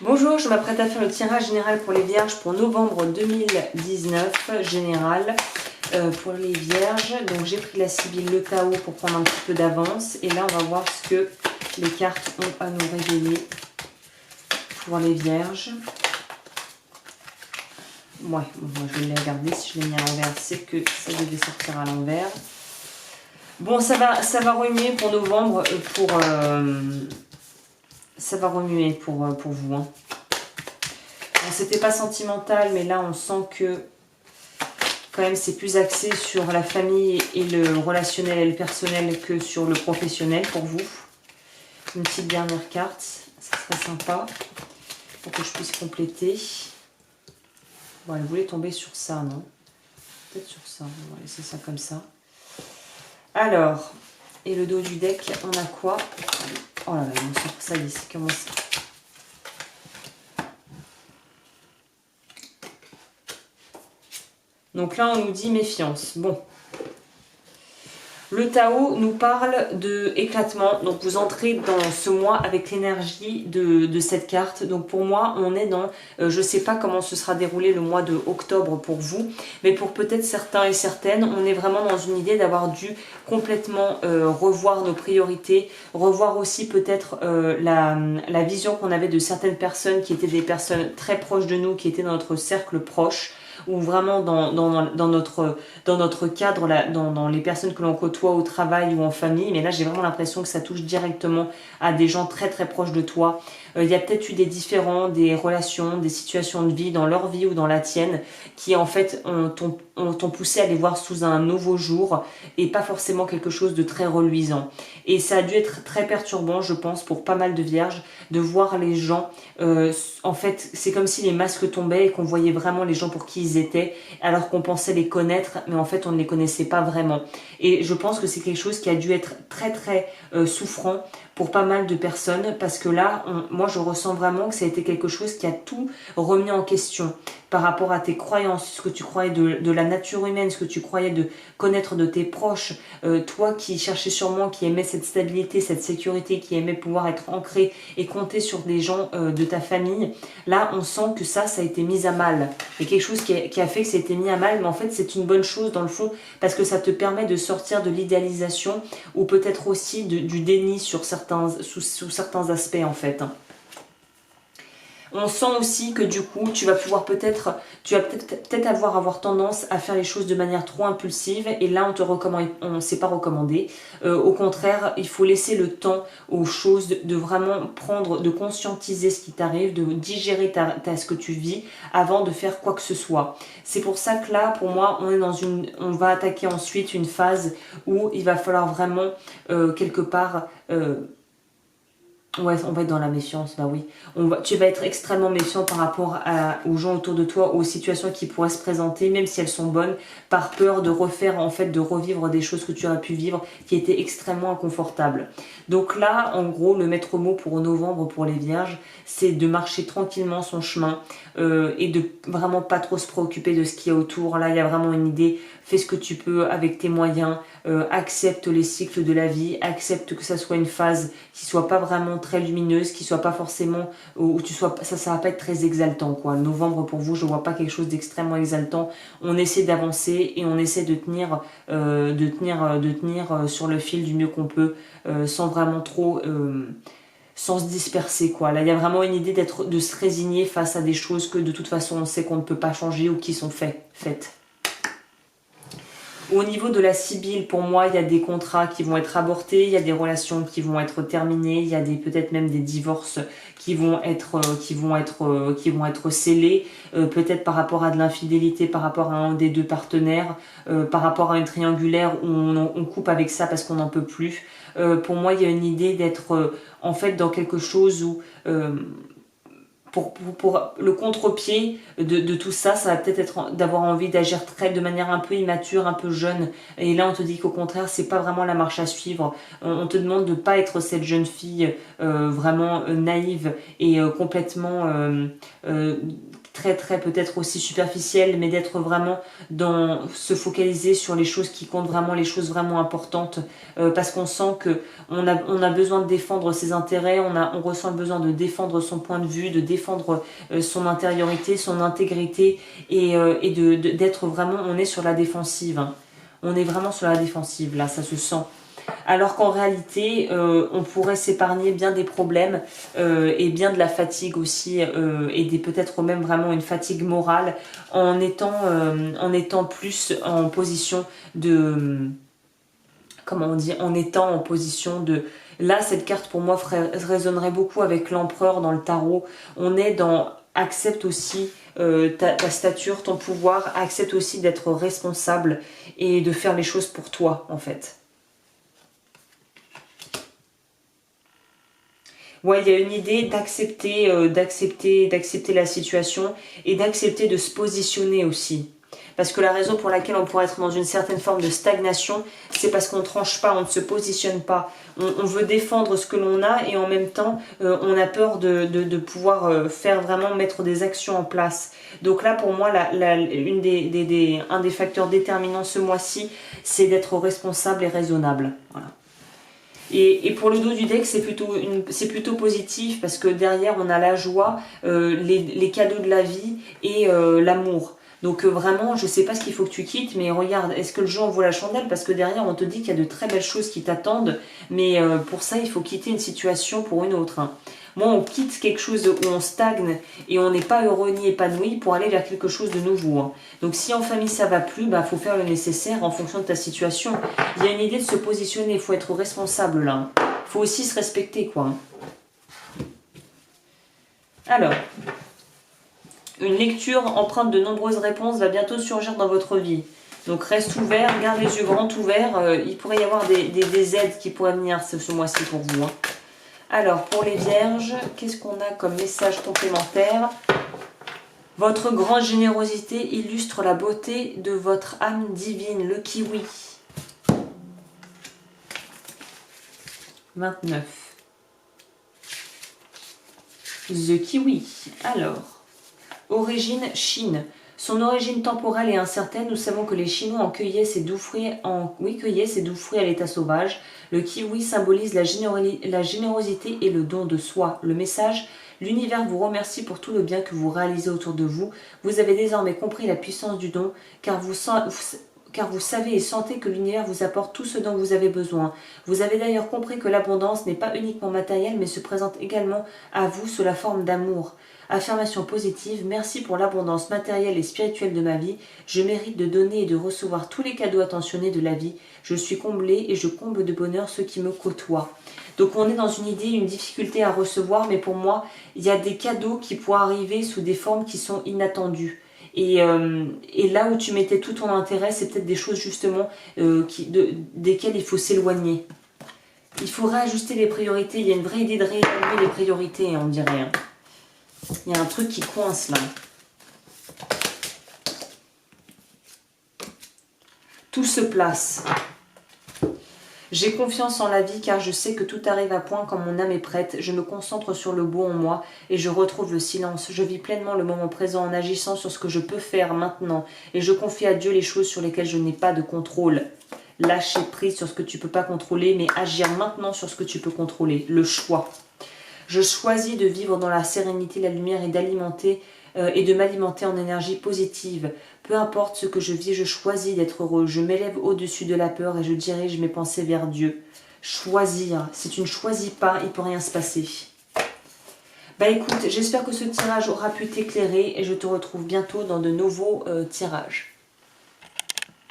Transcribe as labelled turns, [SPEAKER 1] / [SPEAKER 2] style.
[SPEAKER 1] Bonjour, je m'apprête à faire le tirage général pour les vierges pour novembre 2019, général pour les vierges. Donc j'ai pris la Sibylle, le Tao pour prendre un petit peu d'avance. Et là, on va voir ce que les cartes ont à nous révéler pour les vierges. Ouais, moi je vais les regarder. Si je l'ai mis à l'envers, c'est que ça devait sortir à l'envers. Bon, ça va remuer pour novembre, ça va remuer pour vous. Hein. Bon, c'était pas sentimental, mais là on sent que quand même c'est plus axé sur la famille et le relationnel et le personnel que sur le professionnel pour vous. Une petite dernière carte, ça serait sympa pour que je puisse compléter. Bon, elle voulait tomber sur ça, non? Peut-être sur ça, on va laisser ça comme ça. Alors, et le dos du deck, on a quoi? Oh là là, ça y est, c'est commencé. Donc là, on nous dit méfiance. Bon. Le Tao nous parle de éclatement. Donc vous entrez dans ce mois avec l'énergie de cette carte. Donc pour moi, on est dans... je ne sais pas comment se sera déroulé le mois de octobre pour vous. Mais pour peut-être certains et certaines, on est vraiment dans une idée d'avoir dû complètement revoir nos priorités. Revoir aussi peut-être la vision qu'on avait de certaines personnes qui étaient des personnes très proches de nous, qui étaient dans notre cercle proche. Ou vraiment dans notre cadre, là, dans les personnes que l'on côtoie au travail ou en famille. Mais là, j'ai vraiment l'impression que ça touche directement à des gens très très proches de toi. Il y a peut-être eu des différends, des relations, des situations de vie dans leur vie ou dans la tienne qui en fait t'ont poussé à les voir sous un nouveau jour et pas forcément quelque chose de très reluisant. Et ça a dû être très perturbant, je pense, pour pas mal de vierges, de voir les gens. En fait, c'est comme si les masques tombaient et qu'on voyait vraiment les gens pour qui ils étaient, alors qu'on pensait les connaître, mais en fait, on ne les connaissait pas vraiment. Et je pense que c'est quelque chose qui a dû être très très souffrant pour pas mal de personnes, parce que là, moi, je ressens vraiment que ça a été quelque chose qui a tout remis en question par rapport à tes croyances, ce que tu croyais de la nature humaine, ce que tu croyais de connaître de tes proches, toi qui cherchais sûrement, qui aimais cette stabilité, cette sécurité, qui aimait pouvoir être ancré et compter sur des gens de ta famille. Là, on sent que ça a été mis à mal. Il y a quelque chose qui a fait que ça a été mis à mal, mais en fait, c'est une bonne chose dans le fond, parce que ça te permet de sortir de l'idéalisation ou peut-être aussi du déni sur sous certains aspects en fait. On sent aussi que du coup, tu vas peut-être avoir tendance à faire les choses de manière trop impulsive. Et là, on ne s'est pas recommandé. Au contraire, il faut laisser le temps aux choses de vraiment prendre, de conscientiser ce qui t'arrive, de digérer ce que tu vis avant de faire quoi que ce soit. C'est pour ça que là, pour moi, on va attaquer ensuite une phase où il va falloir vraiment quelque part... Ouais, on va être dans la méfiance, bah oui. Tu vas être extrêmement méfiant par rapport aux gens autour de toi, aux situations qui pourraient se présenter, même si elles sont bonnes, par peur de refaire, en fait, de revivre des choses que tu aurais pu vivre qui étaient extrêmement inconfortables. Donc là, en gros, le maître mot pour novembre, pour les vierges, c'est de marcher tranquillement son chemin et de vraiment pas trop se préoccuper de ce qu'il y a autour. Là, il y a vraiment une idée, fais ce que tu peux avec tes moyens, accepte les cycles de la vie, accepte que ça soit une phase qui soit pas vraiment très lumineuse, qui soit pas forcément où ça va pas être très exaltant quoi. Novembre pour vous, je vois pas quelque chose d'extrêmement exaltant. On essaie d'avancer et on essaie de tenir sur le fil du mieux qu'on peut, sans vraiment trop sans se disperser quoi. Là, il y a vraiment une idée de se résigner face à des choses que de toute façon on sait qu'on ne peut pas changer ou qui sont faites. Au niveau de la Sibylle, pour moi, il y a des contrats qui vont être avortés, il y a des relations qui vont être terminées, il y a peut-être même des divorces qui vont être scellés, peut-être par rapport à de l'infidélité, par rapport à un des deux partenaires, par rapport à une triangulaire où on coupe avec ça parce qu'on n'en peut plus. Pour moi, il y a une idée d'être en fait dans quelque chose où pour le contre-pied de tout ça, ça va peut-être être d'avoir envie d'agir de manière un peu immature, un peu jeune. Et là, on te dit qu'au contraire, c'est pas vraiment la marche à suivre. On te demande de pas être cette jeune fille vraiment naïve et complètement très peut-être aussi superficielle, mais d'être vraiment dans se focaliser sur les choses qui comptent vraiment, les choses vraiment importantes, parce qu'on sent que on a besoin de défendre ses intérêts, on ressent le besoin de défendre son point de vue, de défendre son intériorité, son intégrité, et d'être vraiment, on est sur la défensive, hein. On est vraiment sur la défensive, là, ça se sent. Alors qu'en réalité, on pourrait s'épargner bien des problèmes et bien de la fatigue aussi, et peut-être même vraiment une fatigue morale en étant plus en position de... Comment on dit? En étant en position de... Là, cette carte pour moi résonnerait beaucoup avec l'empereur dans le tarot. On est dans... Accepte aussi ta stature, ton pouvoir, accepte aussi d'être responsable et de faire les choses pour toi, en fait. Ouais, il y a une idée d'accepter la situation et d'accepter de se positionner aussi. Parce que la raison pour laquelle on pourrait être dans une certaine forme de stagnation, c'est parce qu'on ne tranche pas, on ne se positionne pas. On veut défendre ce que l'on a et en même temps, on a peur de pouvoir faire vraiment mettre des actions en place. Donc là, pour moi, un des facteurs déterminants ce mois-ci, c'est d'être responsable et raisonnable. Voilà. Et pour le dos du deck, c'est plutôt positif parce que derrière, on a la joie, les cadeaux de la vie et l'amour. Donc vraiment, je sais pas ce qu'il faut que tu quittes, mais regarde, est-ce que le jeu en vaut la chandelle? Parce que derrière, on te dit qu'il y a de très belles choses qui t'attendent, mais pour ça, il faut quitter une situation pour une autre, hein. Moi, on quitte quelque chose où on stagne et on n'est pas heureux ni épanoui pour aller vers quelque chose de nouveau, hein. Donc si en famille ça va plus, bah faut faire le nécessaire en fonction de ta situation. Il y a une idée de se positionner, il faut être responsable là. Il faut aussi se respecter, quoi. Alors, une lecture empreinte de nombreuses réponses va bientôt surgir dans votre vie. Donc reste ouvert, garde les yeux grands ouverts. Il pourrait y avoir des aides qui pourraient venir ce mois-ci pour vous, hein. Alors, pour les vierges, qu'est-ce qu'on a comme message complémentaire? Votre grande générosité illustre la beauté de votre âme divine, le kiwi. 29. The kiwi. Alors, origine Chine. Son origine temporelle est incertaine. Nous savons que les Chinois en cueillaient ces doux fruits, à l'état sauvage. Le kiwi symbolise la générosité et le don de soi. Le message: l'univers vous remercie pour tout le bien que vous réalisez autour de vous. Vous avez désormais compris la puissance du don, car vous savez et sentez que l'univers vous apporte tout ce dont vous avez besoin. Vous avez d'ailleurs compris que l'abondance n'est pas uniquement matérielle, mais se présente également à vous sous la forme d'amour. Affirmation positive: merci pour l'abondance matérielle et spirituelle de ma vie. Je mérite de donner et de recevoir tous les cadeaux attentionnés de la vie. Je suis comblée et je comble de bonheur ceux qui me côtoient. Donc on est dans une idée, une difficulté à recevoir, mais pour moi, il y a des cadeaux qui pourraient arriver sous des formes qui sont inattendues. Et là où tu mettais tout ton intérêt, c'est peut-être des choses justement desquelles il faut s'éloigner. Il faut réajuster les priorités. Il y a une vraie idée de réévaluer les priorités, on dirait, hein. Il y a un truc qui coince là. Tout se place. J'ai confiance en la vie car je sais que tout arrive à point quand mon âme est prête. Je me concentre sur le beau en moi et je retrouve le silence. Je vis pleinement le moment présent en agissant sur ce que je peux faire maintenant. Et je confie à Dieu les choses sur lesquelles je n'ai pas de contrôle. Lâcher prise sur ce que tu ne peux pas contrôler, mais agir maintenant sur ce que tu peux contrôler. Le choix. Je choisis de vivre dans la sérénité, la lumière et de m'alimenter en énergie positive. Peu importe ce que je vis, je choisis d'être heureux. Je m'élève au-dessus de la peur et je dirige mes pensées vers Dieu. Choisir. Si tu ne choisis pas, il ne peut rien se passer. Bah écoute, j'espère que ce tirage aura pu t'éclairer et je te retrouve bientôt dans de nouveaux tirages.